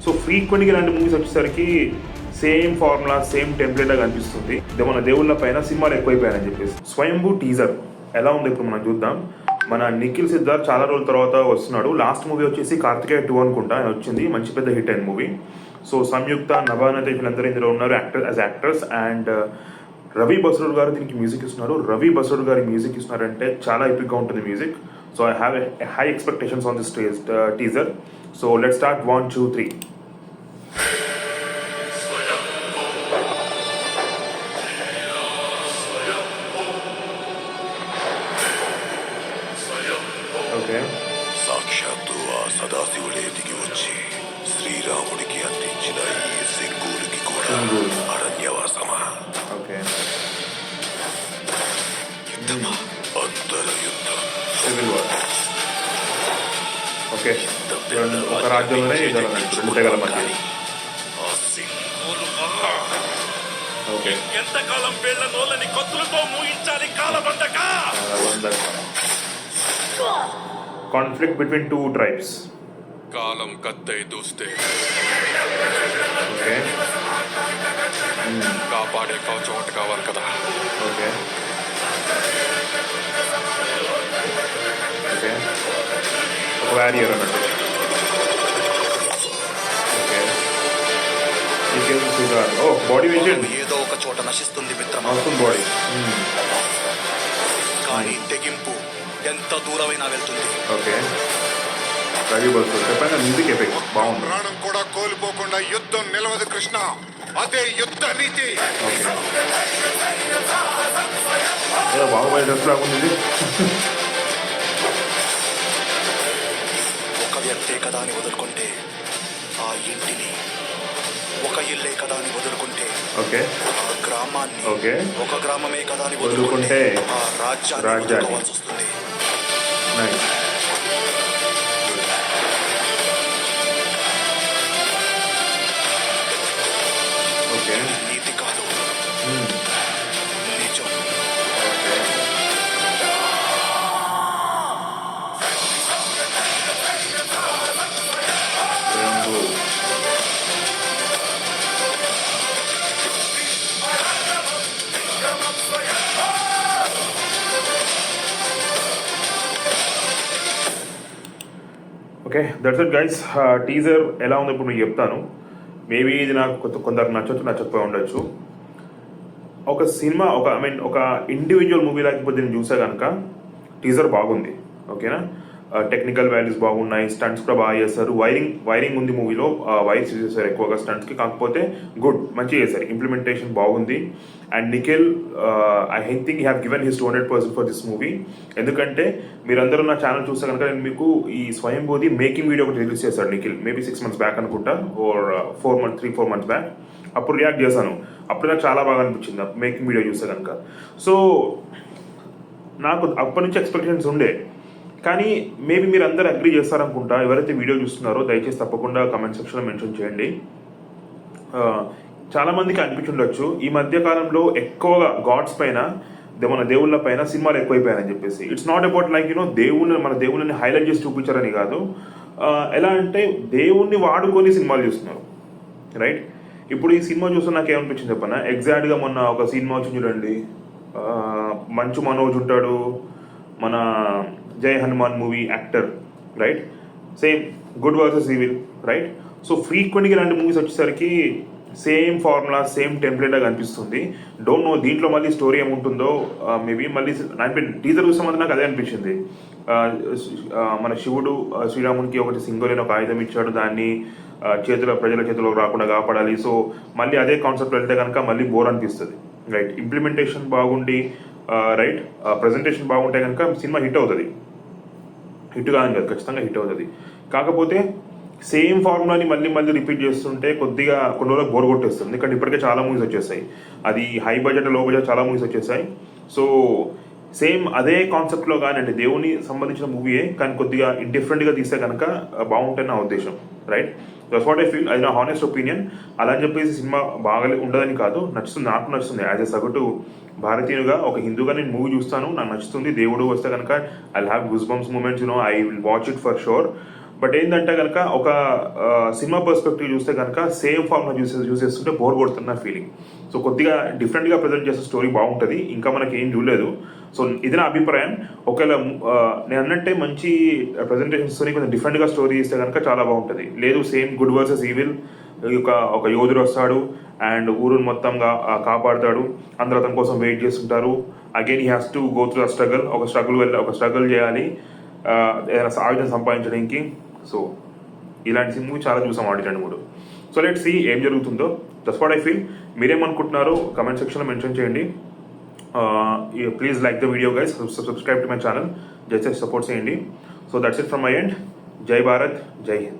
So ఫ్రీక్వెంట్గా ఇలాంటి movies వచ్చేసరికి సేమ్ ఫార్ములా సేమ్ టెంప్లెట్గా కనిపిస్తుంది. ఇది మన దేవుళ్ళ పైన సినిమాలు ఎక్కువైపోయాయని చెప్పేసి. స్వయంభూ టీజర్ ఎలా ఉంది ఇప్పుడు మనం చూద్దాం. మన నిఖిల్ సిద్ధార్థ్ చాలా రోజుల తర్వాత వస్తున్నాడు. లాస్ట్ మూవీ వచ్చేసి కార్తికేయ 2 అనుకుంటా వచ్చింది, మంచి పెద్ద హిట్ అయిన మూవీ. సో సంయుక్త, నభానత వీళ్ళందరూ ఇందులో ఉన్నారు యాక్టర్స్. అండ్ రవి బసరూర్ గారు దీనికి మ్యూజిక్ ఇస్తున్నారు. రవి బసరూర్ గారి మ్యూజిక్ ఇస్తున్నారంటే చాలా ఎపిక్గా ఉంటుంది music. So I have high expectations on this teaser. So let's start 1, 2, 3. Okay, సాక్షాత్తు ఆ సదాశివుడే దిగి వచ్చి శ్రీరాముడికి అందించిన ఈ సింగూరుకి కూడా అరణ్యవాసమా? ఓకే, యుద్ధమా? అంతర యుద్ధం. Civil war. ఓకే, ఒక రాజ్యంలోనే తెగల మధ్య. ఆ సింగూరు ఓకే, ఎంతకాలం వేళ్ల నోలని కొత్తులతో మూయించాలి కాలబండక. Conflict between 2 tribes. కాలం కత్తై దూస్తే ఓకే, కాపాడే కవచం ఒకటి కావాలి కదా. ఓకే, ఓకే, ఒక వారియర్ అన్నట్టు. ఓకే, ఓ బాడీ విజన్ ఏదో ఒక చోట నశిస్తుంది మిత్రమా, అవసరం బాడీ. కానీ తెగింపు ఎంత దూరమైనా వెళ్తుంది. ఓకే, రవి బసు చెప్పండి, మ్యూజిక్ ఎఫెక్ట్ బాగుంది. ప్రాణం కూడా కోల్పోకుండా యుద్ధం నిలవదు కృష్ణ, అదే యుద్ధ నీతి. ఓకే, ఏదో బాగుపోయే డ్రెస్ లాగుంది. ఒక వ్యక్తే కదా అని వదులుకుంటే ఆ ఇంటిని, ఒక ఇల్లే కదా అని వదులుకుంటే ఓకే, ఆ గ్రామాన్ని, ఓకే, ఒక గ్రామమే కదా అని వదులుకుంటే ఆ రాజ్యాన్ని వదులుకోవాల్సి వస్తుంది. నైస్. ఓకే, నీతి కాదు, నిజం. Okay, Swayambhu. Okay, that's it guys. Teaser ఎలా ఉందో ఇప్పుడు నేను చెప్తాను. మేబీ ఇది నాకు కొందరు నచ్చొచ్చు, నచ్చకపోయి ఉండొచ్చు. ఒక సినిమా ఒక ఇండివిజువల్ మూవీ లేకపోతే నేను చూసా కనుక టీజర్ బాగుంది. ఓకేనా, టెక్నికల్ వాల్యూస్ బాగున్నాయి, స్టంట్స్ కూడా బాగా చేస్తారు. వైరింగ్ ఉంది మూవీలో, వైర్స్ యూజ్ చేశారు ఎక్కువగా స్టంట్స్కి. కాకపోతే గుడ్, మంచిగా చేశారు, ఇంప్లిమెంటేషన్ బాగుంది. And Nikhil, I think have given his 200% for this movie. ఎందుకంటే మీరందరూ నా ఛానల్ చూస్తే కనుక నేను మీకు ఈ స్వయంభూది మేకింగ్ వీడియో ఒకటి రిలీజ్ చేశాడు నిఖిల్, మేబీ 6 months బ్యాక్ అనుకుంటా, ఓర్ 3-4 months బ్యాక్. అప్పుడు రియాక్ట్ చేశాను. అప్పుడు నాకు చాలా బాగా అనిపించింది మేకింగ్ వీడియో చూస్తే కనుక. సో నాకు అప్పటి నుంచి ఎక్స్పెక్టేషన్స్ ఉండే, కానీ మేబీ మీరు అందరూ అగ్రీ చేస్తారనుకుంటా. ఎవరైతే వీడియో చూస్తున్నారో దయచేసి తప్పకుండా కమెంట్ సెక్షన్లో మెన్షన్ చేయండి. చాలా మందికి అనిపించుండొచ్చు ఈ మధ్య కాలంలో ఎక్కువగా గాడ్స్ పైన, మన దేవుళ్ళ పైన సినిమాలు ఎక్కువైపోయాయని చెప్పేసి. ఇట్స్ నాట్ అబౌట్ లైక్ మన దేవుళ్ళని హైలైట్ చేసి చూపించారని కాదు. ఎలా అంటే దేవుణ్ణి వాడుకొని సినిమాలు చూస్తున్నారు, రైట్? ఇప్పుడు ఈ సినిమా చూస్తే నాకు ఏమనిపించింది చెప్పనా, ఎగ్జాక్ట్గా మొన్న ఒక సినిమా వచ్చింది చూడండి, మంచు మనోజ్ ఉంటాడు, మన జై Hanuman movie actor, right? Same good versus evil, right? So ఫ్రీక్వెంట్గా ఇలాంటి మూవీస్ వచ్చేసరికి సేమ్ ఫార్ములా సేమ్ టెంప్లెట్గా కనిపిస్తుంది. డోంట్ నో దీంట్లో మళ్ళీ స్టోరీ ఏముంటుందో. మేబీ మళ్ళీ టీజర్ చూస్తే మాత్రం నాకు అదే అనిపించింది. మన శివుడు శ్రీరామునికి ఒకటి సింగల్ అయిన ఒక ఆయుధం ఇచ్చాడు, దాన్ని ప్రజల చేతిలో రాకుండా కాపాడాలి. సో మళ్ళీ అదే కాన్సెప్ట్ వెళ్తే కనుక మళ్ళీ బోర్ అనిపిస్తుంది, రైట్? ఇంప్లిమెంటేషన్ బాగుండి, రైట్, ప్రజెంటేషన్ బాగుంటే కనుక సినిమా హిట్ అవుతుంది. హిట్ కాదని కాదు, ఖచ్చితంగా హిట్ అవుతుంది. కాకపోతే సేమ్ ఫార్ములాని మళ్ళీ రిపీట్ చేస్తుంటే కొద్దిగా కొన్ని రోజులకు బోర్ కొట్టేస్తుంది. ఎందుకంటే ఇప్పటికే చాలా మూవీస్ వచ్చేసాయి, అది హై బడ్జెట్ లో బడ్జెట్ చాలా మూవీస్ వచ్చేసాయి. సో సేమ్ అదే కాన్సెప్ట్లో కానీ అంటే దేవుని సంబంధించిన మూవీయే కానీ కొద్దిగా డిఫరెంట్గా తీస్తే కనుక బాగుంటుంది నా ఉద్దేశం, right? That's what I feel. అది నా హానెస్ట్ ఒపీనియన్. అలా అని చెప్పేసి సినిమా బాగా ఉండదని కాదు, నచ్చుతుంది, నాకు నచ్చుతుంది. యాజ్ ఎ సగటు భారతీయుగా, ఒక హిందూగా నేను మూవీ చూస్తాను, నాకు నచ్చుతుంది. దేవుడు వస్తే కనుక I have goose bumps moments, I will watch it for sure. But ఏంటంటే కనుక ఒక సినిమా పర్స్పెక్టివ్ చూస్తే కనుక సేమ్ ఫార్మ్లో యూస్ చేస్తుంటే బోర్ కొడుతున్న ఫీలింగ్. సో కొద్దిగా డిఫరెంట్గా ప్రజెంట్ చేసే స్టోరీ బాగుంటుంది, ఇంకా మనకి ఏం చూడలేదు. సో ఇది నా అభిప్రాయం. ఒకవేళ నేను అన్నట్టే మంచి ప్రజెంటేషన్స్తో కొంచెం డిఫరెంట్గా స్టోరీ ఇస్తే కనుక చాలా బాగుంటుంది. లేదు సేమ్ గుడ్ వర్సెస్ ఈవిల్, ఒక యోధుడు వస్తాడు అండ్ ఊరుని మొత్తంగా కాపాడుతాడు, అందరూ అతని కోసం వెయిట్ చేస్తుంటారు. Again he has to go through the struggle, ఒక స్ట్రగుల్ చేయాలి ఏదైనా ఆయుధం సంపాదించడానికి. సో ఇలాంటి మూవీ చాలా చూసాం ఆడి 2-3. సో లెట్స్ సీ ఏం జరుగుతుందో. That's what I feel. మీరేమనుకుంటున్నారో కమెంట్ సెక్షన్లో మెన్షన్ చేయండి. Please like the video guys, subscribe to my channel, just support చేయండి. So that's it from my end. జై భారత్, జై హింద్.